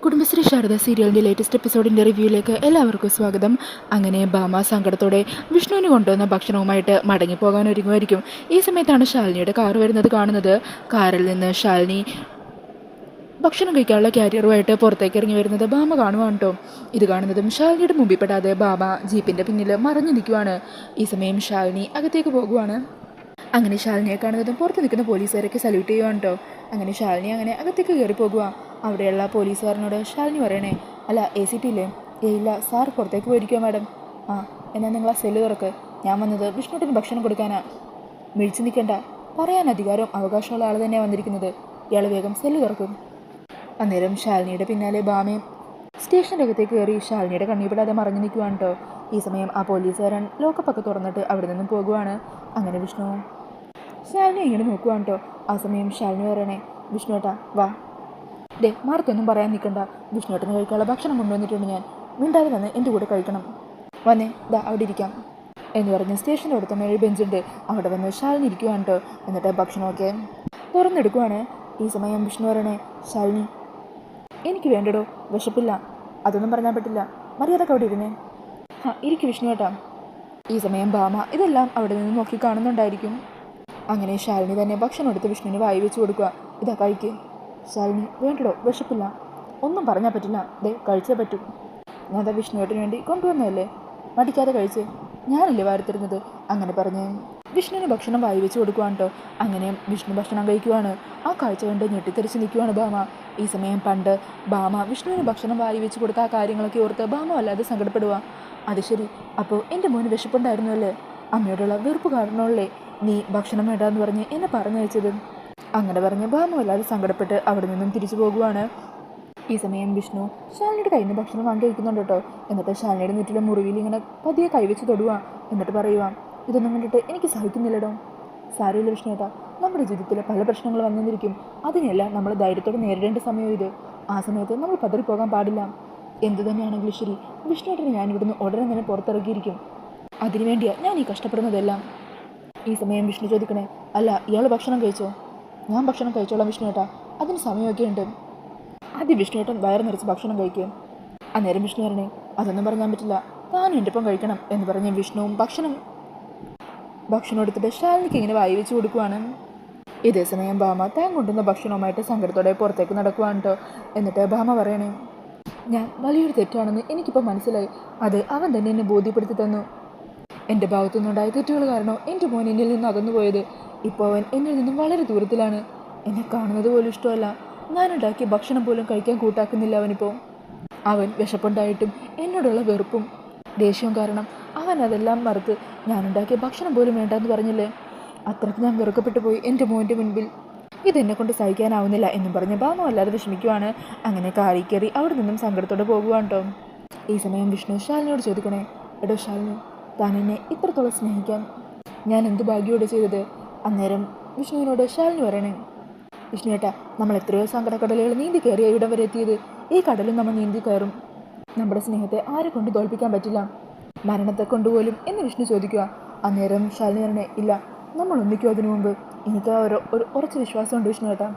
കുടുംബശ്രീ ശാരദ സീരിയലിൻ്റെ ലേറ്റസ്റ്റ് എപ്പിസോഡിൻ്റെ റിവ്യൂയിലേക്ക് എല്ലാവർക്കും സ്വാഗതം. അങ്ങനെ ഭാമ സങ്കടത്തോടെ വിഷ്ണുവിന് കൊണ്ടുവന്ന ഭക്ഷണവുമായിട്ട് മടങ്ങിപ്പോകാൻ ഒരുങ്ങുമായിരിക്കും. ഈ സമയത്താണ് ശാലിനിയുടെ കാർ വരുന്നത് കാണുന്നത്. കാറിൽ നിന്ന് ശാലിനി ഭക്ഷണം കഴിക്കാനുള്ള ക്യാരിയറുമായിട്ട് പുറത്തേക്ക് ഇറങ്ങി വരുന്നത് ഭാമ കാണുവാണ് കേട്ടോ. ഇത് കാണുന്നതും ശാലിനിയുടെ മുമ്പിൽ പെടാതെ ഭാമ ജീപ്പിൻ്റെ പിന്നിൽ മറഞ്ഞു നിൽക്കുവാണ്. ഈ സമയം ശാലിനി അകത്തേക്ക് പോകുവാണ്. അങ്ങനെ ശാലിനിയെ കാണുന്നതും പുറത്ത് നിൽക്കുന്ന പോലീസുകാരൊക്കെ സല്യൂട്ട് ചെയ്യുവാണ് കേട്ടോ. അങ്ങനെ ശാലിനി അങ്ങനെ അകത്തേക്ക് കയറി പോകുക. അവിടെയുള്ള പോലീസുകാരനോട് ശാലിനി പറയണേ, അല്ല ACP ഇല്ലേ? ഇല്ല സാർ പുറത്തേക്ക് പോയിരിക്കുമോ മാഡം? ആ എന്നാൽ നിങ്ങൾ ആ സെല്ല് തുറക്ക്. ഞാൻ വന്നത് വിഷ്ണുട്ടിന് ഭക്ഷണം കൊടുക്കാനാ. മിഴിച്ചു നിൽക്കണ്ട, പറയാൻ അധികാരവും അവകാശമുള്ള ആൾ തന്നെയാണ് വന്നിരിക്കുന്നത്. ഇയാൾ വേഗം സെല്ല് തുറക്കും. അന്നേരം ശാലിനിയുടെ പിന്നാലെ ഭാമയും സ്റ്റേഷൻ്റെ അകത്തേക്ക് കയറി ശാലിനിയുടെ കണ്ണീപ്പെടാതെ മറഞ്ഞു നിൽക്കുവാണ് കേട്ടോ. ഈ സമയം ആ പോലീസുകാരൻ ലോക്കപ്പൊക്കെ തുറന്നിട്ട് അവിടെ നിന്നും പോകുവാണ്. അങ്ങനെ വിഷ്ണു ശാലിനി ഇങ്ങനെ നോക്കുവാണ് കേട്ടോ. ആ സമയം ശാലിനി പറയണേ, വിഷ്ണുവേട്ടാ വാ. ദേ മാർക്കൊന്നും പറയാൻ നിൽക്കണ്ട, വിഷ്ണുവേട്ടന് കഴിക്കാനുള്ള ഭക്ഷണം കൊണ്ടുവന്നിട്ടുണ്ട്. ഞാൻ മിണ്ടാതെ വന്ന് എൻ്റെ കൂടെ കഴിക്കണം. വന്നേ ദാ അവിടെ ഇരിക്കാം എന്ന് പറഞ്ഞ് സ്റ്റേഷൻ്റെ അടുത്ത് തന്നെ ഒരു ബെഞ്ചുണ്ട്, അവിടെ വന്ന് ശാലിനി ഇരിക്കുവാണ് കേട്ടോ. എന്നിട്ട് ഭക്ഷണമൊക്കെ തുറന്നെടുക്കുവാണ്. ഈ സമയം വിഷ്ണു പറയണേ, ശാലിനി എനിക്ക് വേണ്ടടോ, വിശപ്പില്ല. അതൊന്നും പറഞ്ഞാൽ പറ്റില്ല, മര്യാദക്ക് അവിടെ ഇരുന്നേ. ഇരിക്കും വിഷ്ണുവേട്ടാ. ഈ സമയം ഭാമ ഇതെല്ലാം അവിടെ നിന്ന് നോക്കി കാണുന്നുണ്ടായിരിക്കും. അങ്ങനെ ശാലിനി തന്നെ ഭക്ഷണം എടുത്ത് വിഷ്ണുവിന് വായി വെച്ച് കൊടുക്കുക. ഇതാ കഴിക്ക്. ശാലിനി വേണ്ടടോ, വിശപ്പില്ല. ഒന്നും പറഞ്ഞാൽ പറ്റില്ല, ദേ കഴിച്ചേ പറ്റൂ. ഞാൻ ദാ വിഷ്ണുവേട്ടന് വേണ്ടി കൊണ്ടുവന്നതല്ലേ, മടിക്കാതെ കഴിച്ച്. ഞാനല്ലേ വാരിത്തരുന്നത്. അങ്ങനെ പറഞ്ഞ് വിഷ്ണുവിന് ഭക്ഷണം വായി വെച്ച് കൊടുക്കുവാണ് കേട്ടോ. അങ്ങനെ വിഷ്ണു ഭക്ഷണം കഴിക്കുവാണ്. ആ കാഴ്ച കണ്ട് ഞെട്ടിത്തെറിച്ച് നിൽക്കുവാണ് ഭാമ. ഈ സമയം പണ്ട് ഭാമ വിഷ്ണുവിന് ഭക്ഷണം വായി വെച്ച് കൊടുത്ത ആ കാര്യങ്ങളൊക്കെ ഓർത്ത് ഭാമ വല്ലാതെ സങ്കടപ്പെടുക. അത് ശരി, അപ്പോൾ എൻ്റെ മോന് വിശപ്പുണ്ടായിരുന്നു അല്ലേ? അമ്മയോടുള്ള വെറുപ്പ് കാരണമല്ലേ നീ ഭക്ഷണം വേണ്ടാന്ന് പറഞ്ഞ് എന്നെ പറഞ്ഞയച്ചത്? അങ്ങനെ പറഞ്ഞ് ഭാമ വല്ലാതെ സങ്കടപ്പെട്ട് അവിടെ നിന്നും തിരിച്ചു പോകുവാണ്. ഈ സമയം വിഷ്ണു ശാലിനിയുടെ കയ്യിൽ നിന്ന് ഭക്ഷണം വാങ്ങി കഴിക്കുന്നുണ്ട് കേട്ടോ. എന്നിട്ട് ശാലിനിയുടെ നെറ്റിലെ മുറിവിൽ ഇങ്ങനെ പതിയെ കൈവച്ച് തൊടുക. എന്നിട്ട് പറയുക, ഇതൊന്നും കണ്ടിട്ട് എനിക്ക് സഹിക്കുന്നില്ലടോ. സാരമില്ല വിഷ്ണുവേട്ടാ, നമ്മുടെ ജീവിതത്തിൽ പല പ്രശ്നങ്ങൾ വന്നിരിക്കും. അതിനെല്ലാം നമ്മൾ ധൈര്യത്തോടെ നേരിടേണ്ട സമയം ഇത്. ആ സമയത്ത് നമ്മൾ പതറിപ്പോകാൻ പാടില്ല. എന്തു തന്നെയാണെങ്കിലും ശരി, വിഷ്ണുവേട്ടനെ ഞാൻ ഇവിടുന്ന് ഉടനെ തന്നെ പുറത്തിറക്കിയിരിക്കും. അതിനുവേണ്ടിയാണ് ഞാൻ ഈ കഷ്ടപ്പെടുന്നതെല്ലാം. ഈ സമയം വിഷ്ണു ചോദിക്കണേ, അല്ല ഇയാൾ ഭക്ഷണം കഴിച്ചോ? ഞാൻ ഭക്ഷണം കഴിച്ചോളാം വിഷ്ണുവേട്ടാ, അതിന് സമയമൊക്കെ ഉണ്ട്. ആദ്യം വിഷ്ണുവേട്ടൻ വയറ് നിറച്ച് ഭക്ഷണം കഴിക്കും. അന്നേരം വിഷ്ണു പറഞ്ഞേ, അതൊന്നും പറഞ്ഞാൻ പറ്റില്ല, താനും എൻ്റെ ഒപ്പം കഴിക്കണം എന്ന് പറഞ്ഞ് വിഷ്ണുവും ഭക്ഷണം എടുത്തിട്ട് ശാലിനിക്ക് ഇങ്ങനെ വായി വെച്ച് കൊടുക്കുവാണ്. ഇതേ സമയം ഭാമ താൻ കൊണ്ടുവന്ന ഭക്ഷണവുമായിട്ട് സങ്കടത്തോടെ പുറത്തേക്ക് നടക്കുവാണ് കേട്ടോ. എന്നിട്ട് ഭാമ പറയണേ, ഞാൻ വലിയൊരു തെറ്റാണെന്ന് എനിക്കിപ്പോൾ മനസ്സിലായി. അത് അവൻ തന്നെ എന്നെ ബോധ്യപ്പെടുത്തി തന്നു. എൻ്റെ ഭാഗത്തു നിന്നുണ്ടായ തെറ്റുകൾ കാരണം എൻ്റെ മോൻ എന്നിൽ നിന്ന് അകന്നുപോയത്. ഇപ്പോൾ അവൻ എന്നിൽ നിന്നും വളരെ ദൂരത്തിലാണ്. എന്നെ കാണുന്നത് പോലും ഇഷ്ടമല്ല. ഞാനുണ്ടാക്കിയ ഭക്ഷണം പോലും കഴിക്കാൻ കൂട്ടാക്കുന്നില്ല അവനിപ്പോൾ. അവൻ വിശപ്പുണ്ടായിട്ടും എന്നോടുള്ള വെറുപ്പും ദേഷ്യവും കാരണം അവൻ അതെല്ലാം മറുത്ത് ഞാനുണ്ടാക്കിയ ഭക്ഷണം പോലും വേണ്ടെന്ന് പറഞ്ഞില്ലേ. അത്രയ്ക്ക് ഞാൻ വെറുക്കപ്പെട്ടു പോയി എൻ്റെ മോൻ്റെ മുൻപിൽ. ഇതെന്നെ കൊണ്ട് സഹിക്കാനാവുന്നില്ല എന്നും പറഞ്ഞ് ഭാമ വല്ലാതെ വിഷമിക്കുവാണ്. അങ്ങനെ കാറി കയറി അവിടെ നിന്നും സങ്കടത്തോടെ പോകുവാണ് കേട്ടോ. ഈ സമയം വിഷ്ണു ശാലിനിയോട് ചോദിക്കണേ, എടോ ശാലിനി, താൻ എന്നെ ഇത്രത്തോളം സ്നേഹിക്കാൻ ഞാൻ എന്ത് ഭാഗ്യോടെ ചെയ്തത്? അന്നേരം വിഷ്ണുവിനോട് ശാലിനി പറയണേ, വിഷ്ണുവേട്ടാ, നമ്മൾ എത്രയോ സങ്കടക്കടലുകൾ നീന്തി കയറിയ ഇവിടം വരെ എത്തിയത്. ഈ കടലും നമ്മൾ നീന്തി കയറും. നമ്മുടെ സ്നേഹത്തെ ആരെ കൊണ്ട് തോൽപ്പിക്കാൻ പറ്റില്ല, മരണത്തെ കൊണ്ടുപോലും എന്ന് വിഷ്ണു ചോദിക്കുക. അന്നേരം ശാലിനി പറഞ്ഞേ, ഇല്ല, നമ്മൾ ഒന്നിക്കും അതിനു മുമ്പ്. എനിക്ക് ഒരു ഉറച്ച വിശ്വാസമുണ്ട് വിഷ്ണുവേട്ടാ.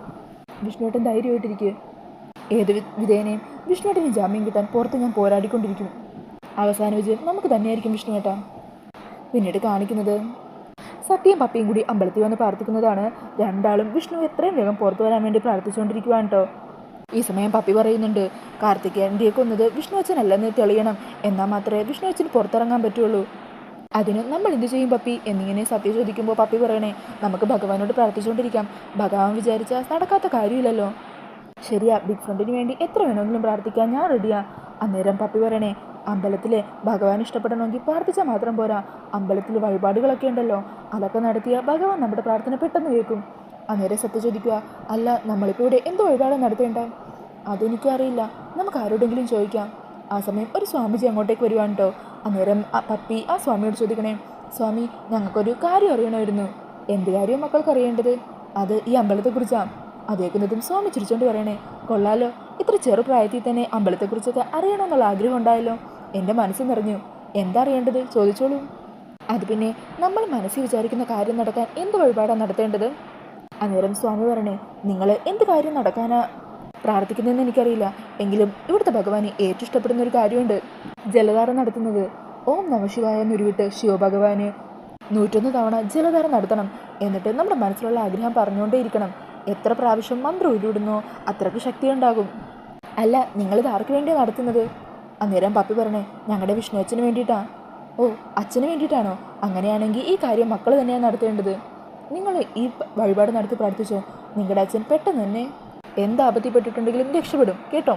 വിഷ്ണുവേട്ടൻ ധൈര്യമായിട്ടിരിക്കുക. ഏത് വിധേനയും വിഷ്ണുവേട്ടന് ജാമ്യം കിട്ടാൻ പുറത്ത് ഞാൻ പോരാടിക്കൊണ്ടിരിക്കും. അവസാന വിജയം നമുക്ക് തന്നെയായിരിക്കും വിഷ്ണുവേട്ടാ. പിന്നീട് കാണിക്കുന്നത് സത്യയും പപ്പിയും കൂടി അമ്പലത്തിൽ വന്ന് പ്രാർത്ഥിക്കുന്നതാണ്. രണ്ടാളും വിഷ്ണു എത്രയും വേഗം പുറത്തു വരാൻ വേണ്ടി പ്രാർത്ഥിച്ചുകൊണ്ടിരിക്കുവാണ് കേട്ടോ. ഈ സമയം പപ്പി പറയുന്നുണ്ട്, കാർത്തികേയൻ്റെ കൊന്നത് വിഷ്ണു അച്ഛനല്ലെന്ന് തെളിയണം. എന്നാൽ മാത്രമേ വിഷ്ണു അച്ഛന് പുറത്തിറങ്ങാൻ പറ്റുള്ളൂ. അതിന് നമ്മൾ എന്ത് ചെയ്യും പപ്പി എന്നിങ്ങനെ സത്യ ചോദിക്കുമ്പോൾ പപ്പി പറയണേ, നമുക്ക് ഭഗവാനോട് പ്രാർത്ഥിച്ചുകൊണ്ടിരിക്കാം. ഭഗവാൻ വിചാരിച്ചാൽ നടക്കാത്ത കാര്യമില്ലല്ലോ. ശരിയാ, ബിഗ് ഫ്രണ്ടിന് വേണ്ടി എത്ര വേണമെങ്കിലും പ്രാർത്ഥിക്കാൻ ഞാൻ റെഡിയാ. അന്നേരം പപ്പി പറയണേ, അമ്പലത്തിലെ ഭഗവാൻ ഇഷ്ടപ്പെടണമെങ്കിൽ പ്രാർത്ഥിച്ചാൽ മാത്രം പോരാ. അമ്പലത്തിൽ വഴിപാടുകളൊക്കെ ഉണ്ടല്ലോ, അതൊക്കെ നടത്തിയ ഭഗവാൻ നമ്മുടെ പ്രാർത്ഥന പെട്ടെന്ന് കേൾക്കും. അന്നേരം സത്യ ചോദിക്കുക, അല്ല നമ്മളിപ്പോൾ ഇവിടെ എന്ത് വഴിപാടാണ് നടത്തേണ്ട? അതെനിക്കറിയില്ല, നമുക്ക് ആരോടെങ്കിലും ചോദിക്കാം. ആ സമയം ഒരു സ്വാമിജി അങ്ങോട്ടേക്ക് വരുവാണ് കേട്ടോ. അന്നേരം പപ്പി ആ സ്വാമിയോട് ചോദിക്കണേ, സ്വാമി, ഞങ്ങൾക്കൊരു കാര്യം അറിയണമായിരുന്നു. എന്ത് കാര്യം മക്കൾക്ക് അറിയേണ്ടത്? അത് ഈ അമ്പലത്തെക്കുറിച്ചാണ്. അതേക്കുന്നതും സ്വാമി ചിരിച്ചോണ്ട് പറയണേ, കൊള്ളാലോ, ഇത്ര ചെറുപ്രായത്തിൽ തന്നെ അമ്പലത്തെക്കുറിച്ചൊക്കെ അറിയണമെന്നുള്ള ആഗ്രഹം ഉണ്ടായല്ലോ. എൻ്റെ മനസ്സ് നിറഞ്ഞു. എന്താ അറിയേണ്ടത് ചോദിച്ചോളൂ. അത് പിന്നെ നമ്മൾ മനസ്സിൽ വിചാരിക്കുന്ന കാര്യം നടക്കാൻ എന്ത് വഴിപാടാണ് നടത്തേണ്ടത്? അന്നേരം സ്വാമി പറയണേ, നിങ്ങൾ എന്ത് കാര്യം നടക്കാനാ പ്രാർത്ഥിക്കുന്നതെന്ന് എനിക്കറിയില്ല, എങ്കിലും ഇവിടുത്തെ ഭഗവാന് ഏറ്റവും ഇഷ്ടപ്പെടുന്ന ഒരു കാര്യമുണ്ട്. ജലധാര നടത്തുന്നത്. ഓം നമഃശിവായ എന്നുരുവിട്ട് ശിവഭഗവാന് 101 തവണ ജലധാര നടത്തണം. എന്നിട്ട് നമ്മുടെ മനസ്സിലുള്ള ആഗ്രഹം പറഞ്ഞുകൊണ്ടേയിരിക്കണം. എത്ര പ്രാവശ്യം മന്ത്രം ഉരുവിടുന്നോ അത്രയ്ക്ക് ശക്തി ഉണ്ടാകും. അല്ല, നിങ്ങളിത് ആർക്ക് വേണ്ടിയാണ് നടത്തുന്നത്? അന്നേരം പപ്പി പറഞ്ഞേ, ഞങ്ങളുടെ വിഷ്ണു അച്ഛന് വേണ്ടിയിട്ടാ. ഓ, അച്ഛന് വേണ്ടിയിട്ടാണോ? അങ്ങനെയാണെങ്കിൽ ഈ കാര്യം മക്കൾ തന്നെയാണ് നടത്തേണ്ടത്. നിങ്ങൾ ഈ വഴിപാട് നടത്തി പ്രാർത്ഥിച്ചോ, നിങ്ങളുടെ അച്ഛൻ പെട്ടെന്ന് തന്നെ എന്താപത്തിപ്പെട്ടിട്ടുണ്ടെങ്കിലും രക്ഷപ്പെടും കേട്ടോ.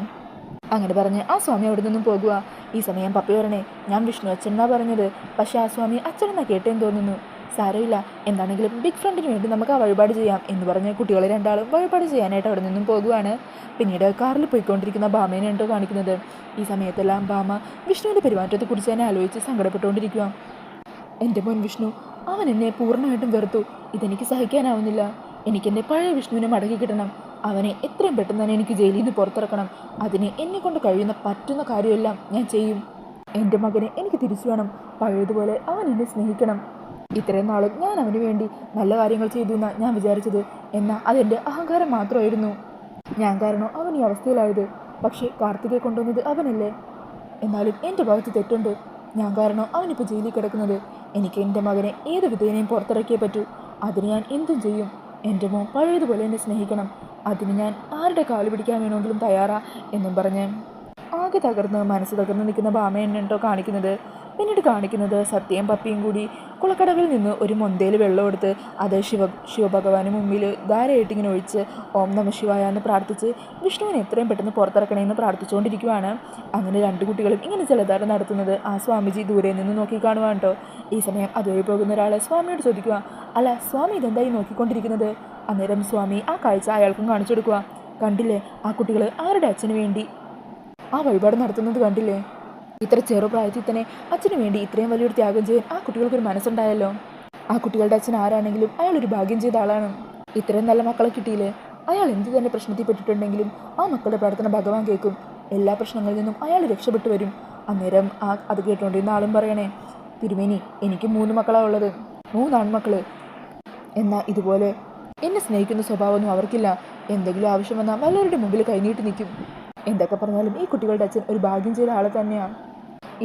അങ്ങനെ പറഞ്ഞ് ആ സ്വാമി അവിടെ നിന്നും പോകുക. ഈ സമയം പപ്പി പറഞ്ഞേ, ഞാൻ വിഷ്ണു അച്ഛനാ പറഞ്ഞത്, പക്ഷേ ആ സ്വാമി അച്ഛനെന്നാ കേട്ടേന്ന് തോന്നുന്നു. സാരമില്ല, എന്താണെങ്കിലും ബിഗ് ഫ്രണ്ടിന് വേണ്ടി നമുക്ക് ആ വഴിപാട് ചെയ്യാം എന്ന് പറഞ്ഞ് കുട്ടികളെ രണ്ടാളും വഴിപാട് ചെയ്യാനായിട്ട് അവിടെ നിന്നും പോകുകയാണ്. പിന്നീട് കാറിൽ പോയിക്കൊണ്ടിരിക്കുന്ന ഭാമേനെ ഉണ്ടോ കാണിക്കുന്നത്. ഈ സമയത്തെല്ലാം ഭാമ വിഷ്ണുവിൻ്റെ പെരുമാറ്റത്തെക്കുറിച്ച് തന്നെ ആലോചിച്ച് സങ്കടപ്പെട്ടുകൊണ്ടിരിക്കുക. എൻ്റെ മോൻ വിഷ്ണു, അവൻ എന്നെ പൂർണ്ണമായിട്ടും വെറുത്തു. ഇതെനിക്ക് സഹിക്കാനാവുന്നില്ല. എനിക്കെൻ്റെ പഴയ വിഷ്ണുവിനെ മടക്കി കിട്ടണം. അവനെ എത്രയും പെട്ടെന്ന് തന്നെ എനിക്ക് ജയിലിൽ നിന്ന് പുറത്തിറക്കണം. അതിന് എന്നെക്കൊണ്ട് പറ്റുന്ന കാര്യമെല്ലാം ഞാൻ ചെയ്യും. എൻ്റെ മകനെ എനിക്ക് തിരിച്ചു വേണം. പഴയതുപോലെ അവൻ എന്നെ സ്നേഹിക്കണം. ഇത്രയും നാളും ഞാൻ അവന് വേണ്ടി നല്ല കാര്യങ്ങൾ ചെയ്തു എന്നാണ് ഞാൻ വിചാരിച്ചത്. എന്നാൽ അതെൻ്റെ അഹങ്കാരം മാത്രമായിരുന്നു. ഞാൻ കാരണം അവൻ ഈ അവസ്ഥയിലായത്. പക്ഷേ കാർത്തികയെ കൊണ്ടുവന്നത് അവനല്ലേ. എന്നാലും എൻ്റെ ഭാഗത്ത് തെറ്റുണ്ട്. ഞാൻ കാരണം അവനിപ്പോൾ ജയിലിൽ കിടക്കുന്നത്. എനിക്ക് എൻ്റെ മകനെ ഏത് വിധേനയും പുറത്തിറക്കിയേ പറ്റൂ. അതിന് ഞാൻ എന്തും ചെയ്യും. എൻ്റെ മോൻ പഴയതുപോലെ എന്നെ സ്നേഹിക്കണം. അതിന് ഞാൻ ആരുടെ കാല് പിടിക്കാൻ വേണമെങ്കിലും തയ്യാറാ എന്നും പറഞ്ഞ് ആകെ മനസ്സ് തകർന്ന് നിൽക്കുന്ന ഭാമയെന്നെ ഉണ്ടോ കാണിക്കുന്നത്. പിന്നീട് കാണിക്കുന്നത് സത്യയും പപ്പിയും കൂടി കുളക്കടവിൽ നിന്ന് ഒരു മൊന്തയിൽ വെള്ളം എടുത്ത് അത് ശിവഭഗവാന് മുമ്പിൽ ധാരയായിട്ടിങ്ങനെ ഒഴിച്ച് ഓം നമഃശിവായ എന്ന് പ്രാർത്ഥിച്ച് വിഷ്ണുവിനെ എത്രയും പെട്ടെന്ന് പുറത്തിറക്കണമെന്ന് പ്രാർത്ഥിച്ചുകൊണ്ടിരിക്കുകയാണ്. അങ്ങനെ രണ്ട് കുട്ടികളും ഇങ്ങനെ ജലധാര നടത്തുന്നത് ആ സ്വാമിജി ദൂരെ നിന്ന് നോക്കി കാണുവാണ് കേട്ടോ. ഈ സമയം അതുവഴി പോകുന്ന ഒരാൾ സ്വാമിയോട് ചോദിക്കുക, അല്ല സ്വാമി ഇതെന്തായി നോക്കിക്കൊണ്ടിരിക്കുന്നത്? അന്നേരം സ്വാമി ആ കാഴ്ച അയാൾക്കും കാണിച്ചു കൊടുക്കുക. കണ്ടില്ലേ, ആ കുട്ടികൾ ആരുടെ അച്ഛന് വേണ്ടി ആ വഴിപാട് നടത്തുന്നത് കണ്ടില്ലേ? ഇത്ര ചെറുപ്രായത്തിൽ തന്നെ അച്ഛന് വേണ്ടി ഇത്രയും വലിയൊരു ത്യാഗം ചെയ്യാൻ ആ കുട്ടികൾക്കൊരു മനസ്സുണ്ടായല്ലോ. ആ കുട്ടികളുടെ അച്ഛൻ ആരാണെങ്കിലും അയാളൊരു ഭാഗ്യം ചെയ്ത ആളാണ്. ഇത്രയും നല്ല മക്കളെ കിട്ടിയില്ലേ? അയാൾ എന്ത് തന്നെ പ്രശ്നത്തിൽ പെട്ടിട്ടുണ്ടെങ്കിലും ആ മക്കളുടെ പ്രാർത്ഥന ഭഗവാൻ കേൾക്കും. എല്ലാ പ്രശ്നങ്ങളിൽ നിന്നും അയാൾ രക്ഷപ്പെട്ടു വരും. അന്നേരം അത് കേട്ടുകൊണ്ടിരുന്ന ആളും പറയണേ, തിരുമേനി എനിക്ക് 3 മക്കളാണ് ഉള്ളത്, 3 ആൺമക്കള്. എന്നാൽ ഇതുപോലെ എന്നെ സ്നേഹിക്കുന്ന സ്വഭാവമൊന്നും അവർക്കില്ല. എന്തെങ്കിലും ആവശ്യം വന്നാൽ വല്ലവരുടെ മുമ്പിൽ കൈനീട്ടി നിൽക്കും. എന്തൊക്കെ പറഞ്ഞാലും ഈ കുട്ടികളുടെ അച്ഛൻ ഒരു ഭാഗ്യം ചെയ്ത ആളെ തന്നെയാണ്.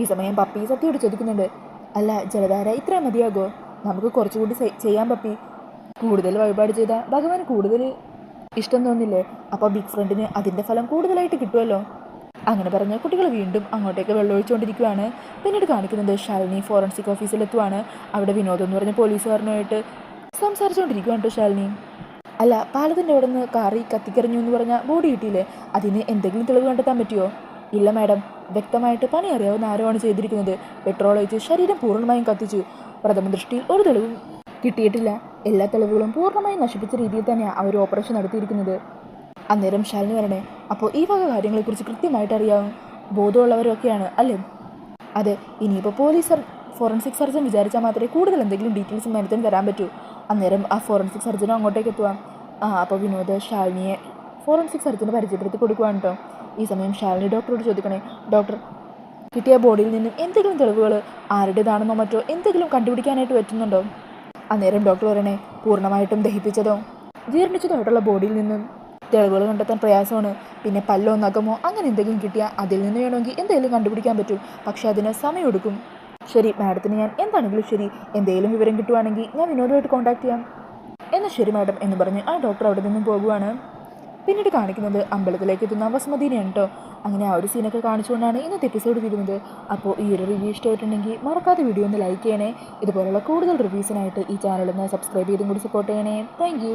ഈ സമയം പപ്പി സത്യയോട് ചോദിക്കുന്നുണ്ട്, അല്ല ജലധാര ഇത്രയും മതിയാകോ? നമുക്ക് കുറച്ചുകൂടി ചെയ്യാം പപ്പി. കൂടുതൽ വഴിപാട് ചെയ്താൽ ഭഗവാൻ കൂടുതൽ ഇഷ്ടം തോന്നില്ലേ? അപ്പോൾ ബിഗ് ഫ്രണ്ടിന് അതിൻ്റെ ഫലം കൂടുതലായിട്ട് കിട്ടുമല്ലോ. അങ്ങനെ പറഞ്ഞ് കുട്ടികൾ വീണ്ടും അങ്ങോട്ടേക്ക് വെള്ളമൊഴിച്ചുകൊണ്ടിരിക്കുകയാണ്. പിന്നീട് കാണിക്കുന്നത് ശാലിനി ഫോറൻസിക് ഓഫീസിലെത്തുവാണ്. അവിടെ വിനോദം എന്ന് പറഞ്ഞ പോലീസുകാരനുമായിട്ട് സംസാരിച്ചുകൊണ്ടിരിക്കുകയാണ് കേട്ടോ ശാലിനി. അല്ല, പാലത്തിൻ്റെ അവിടെ നിന്ന് കാറി കത്തിക്കറിഞ്ഞു എന്ന് പറഞ്ഞാൽ ബോഡി കിട്ടിയില്ലേ? അതിന് എന്തെങ്കിലും തെളിവ് കണ്ടെത്താൻ പറ്റുമോ? ഇല്ല മാഡം, വ്യക്തമായിട്ട് പണി അറിയാവുന്ന ആരുമാണ് ചെയ്തിരിക്കുന്നത്. പെട്രോൾ ഒഴിച്ച് ശരീരം പൂർണ്ണമായും കത്തിച്ചു. പ്രഥമ ദൃഷ്ടിയിൽ ഒരു തെളിവും കിട്ടിയിട്ടില്ല. എല്ലാ തെളിവുകളും പൂർണ്ണമായും നശിപ്പിച്ച രീതിയിൽ തന്നെയാണ് അവർ ഓപ്പറേഷൻ നടത്തിയിരിക്കുന്നത്. അന്നേരം ശാലിനി വരണേ, അപ്പോൾ ഈ വക കാര്യങ്ങളെക്കുറിച്ച് കൃത്യമായിട്ട് അറിയാവും ബോധമുള്ളവരൊക്കെയാണ് അല്ലേ? അതെ, ഇനിയിപ്പോൾ ഫോറൻസിക് സർജൻ വിചാരിച്ചാൽ മാത്രമേ കൂടുതൽ എന്തെങ്കിലും ഡീറ്റെയിൽസ് മാഡത്തിന് തരാൻ പറ്റൂ. അന്നേരം ആ ഫോറൻസിക് സർജനും അങ്ങോട്ടേക്ക് എത്തുവാം. അപ്പോൾ വിനോദ് ശാലിനിയെ ഫോറൻസിക് സർജന് പരിചയപ്പെടുത്തി കൊടുക്കുവാണ് കേട്ടോ. ഈ സമയം ശാലിനി ഡോക്ടറോട് ചോദിക്കണേ, ഡോക്ടർ കിട്ടിയ ബോഡിയിൽ നിന്നും എന്തെങ്കിലും തെളിവുകൾ ആരുടേതാണെന്നോ മറ്റോ എന്തെങ്കിലും കണ്ടുപിടിക്കാനായിട്ട് പറ്റുന്നുണ്ടോ? അന്നേരം ഡോക്ടർ പറയണേ, പൂർണ്ണമായിട്ടും ദഹിപ്പിച്ചതോ ജീർണിച്ചതോ ആയിട്ടുള്ള ബോഡിയിൽ നിന്നും തെളിവുകൾ കണ്ടെത്താൻ പ്രയാസമാണ്. പിന്നെ പല്ലോ നഖമോ അങ്ങനെ എന്തെങ്കിലും കിട്ടിയാൽ അതിൽ നിന്ന് വേണമെങ്കിൽ എന്തെങ്കിലും കണ്ടുപിടിക്കാൻ പറ്റും. പക്ഷെ അതിന് സമയമെടുക്കും. ശരി മാഡത്തിന് ഞാൻ എന്താണെങ്കിലും ശരി, എന്തെങ്കിലും വിവരം കിട്ടുവാണെങ്കിൽ ഞാൻ വിനോദമായിട്ട് കോൺടാക്ട് ചെയ്യാം. എന്നാൽ ശരി മാഡം എന്ന് പറഞ്ഞ് ആ ഡോക്ടർ അവിടെ നിന്നും പോകുവാണ്. പിന്നീട് കാണിക്കുന്നത് അമ്പലത്തിലേക്ക് എത്തുന്ന വസുമതിനെയാണ് കേട്ടോ. അങ്ങനെ ആ ഒരു സീനൊക്കെ കാണിച്ചുകൊണ്ടാണ് ഇന്നത്തെ എപ്പിസോഡ് തീരുന്നത്. അപ്പോൾ ഈ ഒരു റിവ്യൂ ഇഷ്ടമായിട്ടുണ്ടെങ്കിൽ മറക്കാതെ വീഡിയോ ഒന്ന് ലൈക്ക് ചെയ്യണേ. ഇതുപോലുള്ള കൂടുതൽ റിവ്യൂസിനായിട്ട് ഈ ചാനലൊന്ന് സബ്സ്ക്രൈബ് ചെയ്തും കൂടി സപ്പോർട്ട് ചെയ്യണേ. താങ്ക്